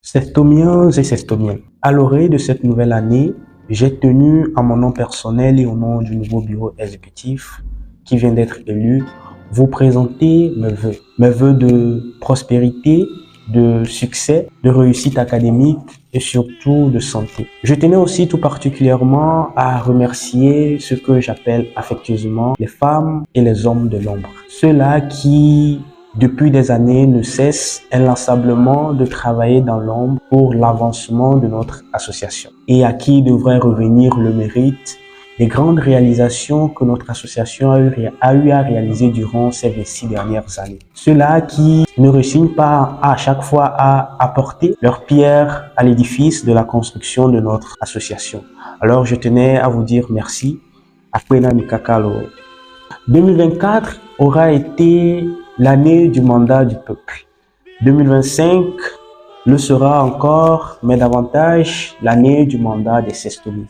Sestomiens et sestomiennes, à l'orée de cette nouvelle année, j'ai tenu à mon nom personnel et au nom du nouveau bureau exécutif qui vient d'être élu, vous présenter mes vœux de prospérité, de succès, de réussite académique et surtout de santé. Je tenais aussi tout particulièrement à remercier ce que j'appelle affectueusement les femmes et les hommes de l'ombre. Ceux-là qui depuis des années, ne cesse inlassablement de travailler dans l'ombre pour l'avancement de notre association et à qui devrait revenir le mérite des grandes réalisations que notre association a eu à réaliser durant ces 26 dernières années. Ceux-là qui ne rechignent pas à chaque fois à apporter leur pierre à l'édifice de la construction de notre association. Alors je tenais à vous dire merci. Akwena Mikakalo. 2024 aura été l'année du mandat du peuple. 2025 le sera encore, mais davantage l'année du mandat des sestomiens.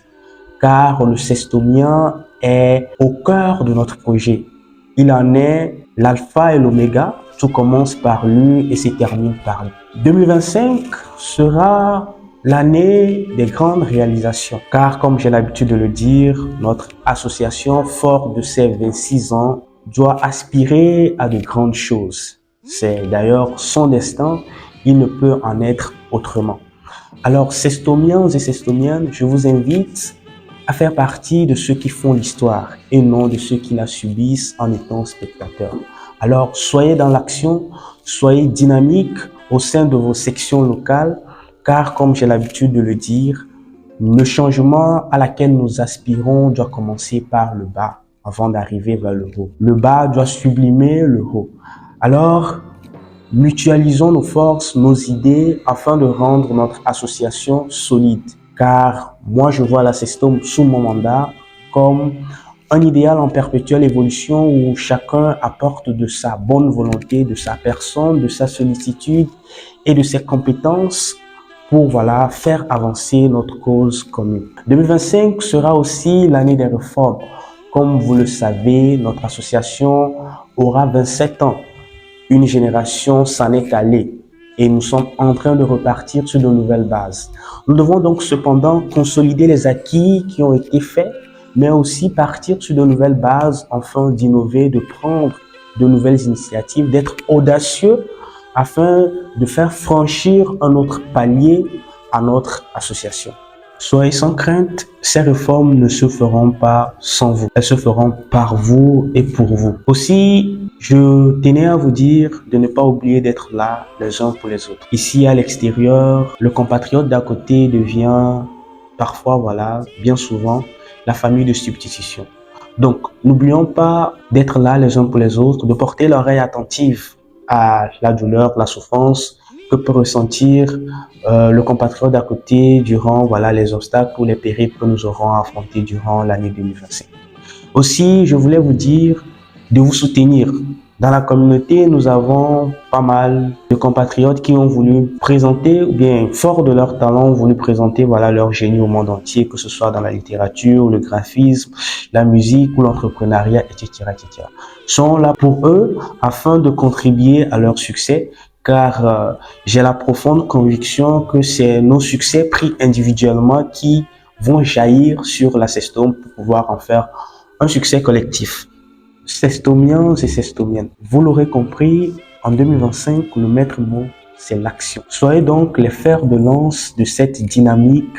Car le sestomien est au cœur de notre projet. Il en est l'alpha et l'oméga. Tout commence par lui et se termine par lui. 2025 sera l'année des grandes réalisations. Car comme j'ai l'habitude de le dire, notre association, forte de ses 26 ans, doit aspirer à de grandes choses. C'est d'ailleurs son destin, il ne peut en être autrement. Alors, sestomiens et sestomiennes, je vous invite à faire partie de ceux qui font l'histoire et non de ceux qui la subissent en étant spectateurs. Alors, soyez dans l'action, soyez dynamiques au sein de vos sections locales, car comme j'ai l'habitude de le dire, le changement à laquelle nous aspirons doit commencer par le bas avant d'arriver vers le haut. Le bas doit sublimer le haut. Alors, mutualisons nos forces, nos idées afin de rendre notre association solide. Car moi, je vois la Sestom sous mon mandat comme un idéal en perpétuelle évolution où chacun apporte de sa bonne volonté, de sa personne, de sa sollicitude et de ses compétences pour faire avancer notre cause commune. 2025 sera aussi l'année des réformes. Comme vous le savez, notre association aura 27 ans. Une génération s'en est allée et nous sommes en train de repartir sur de nouvelles bases. Nous devons donc cependant consolider les acquis qui ont été faits, mais aussi partir sur de nouvelles bases afin d'innover, de prendre de nouvelles initiatives, d'être audacieux afin de faire franchir un autre palier à notre association. Soyez sans crainte, ces réformes ne se feront pas sans vous. Elles se feront par vous et pour vous. Aussi, je tenais à vous dire de ne pas oublier d'être là les uns pour les autres. Ici, à l'extérieur, le compatriote d'à côté devient parfois, bien souvent, la famille de substitution. Donc, n'oublions pas d'être là les uns pour les autres, de porter l'oreille attentive à la douleur, la souffrance que peut ressentir le compatriote d'à côté durant les obstacles ou les périples que nous aurons affrontés durant l'année 2025. Aussi, je voulais vous dire de vous soutenir. Dans la communauté, nous avons pas mal de compatriotes qui ont voulu présenter, ou bien fort de leur talent, ont voulu présenter leur génie au monde entier, que ce soit dans la littérature, le graphisme, la musique ou l'entrepreneuriat, etc., etc. Sont là pour eux afin de contribuer à leur succès, car j'ai la profonde conviction que c'est nos succès pris individuellement qui vont jaillir sur la Sestom pour pouvoir en faire un succès collectif. Sestomiens et sestomiennes, vous l'aurez compris, en 2025, le maître mot, c'est l'action. Soyez donc les fers de lance de cette dynamique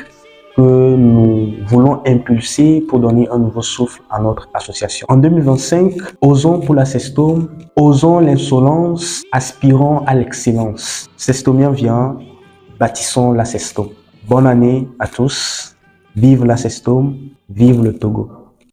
que nous voulons impulser pour donner un nouveau souffle à notre association. En 2025, osons pour la Sestom, osons l'insolence, aspirons à l'excellence. Sestomien vient, bâtissons la Sestom. Bonne année à tous, vive la Sestom, vive le Togo.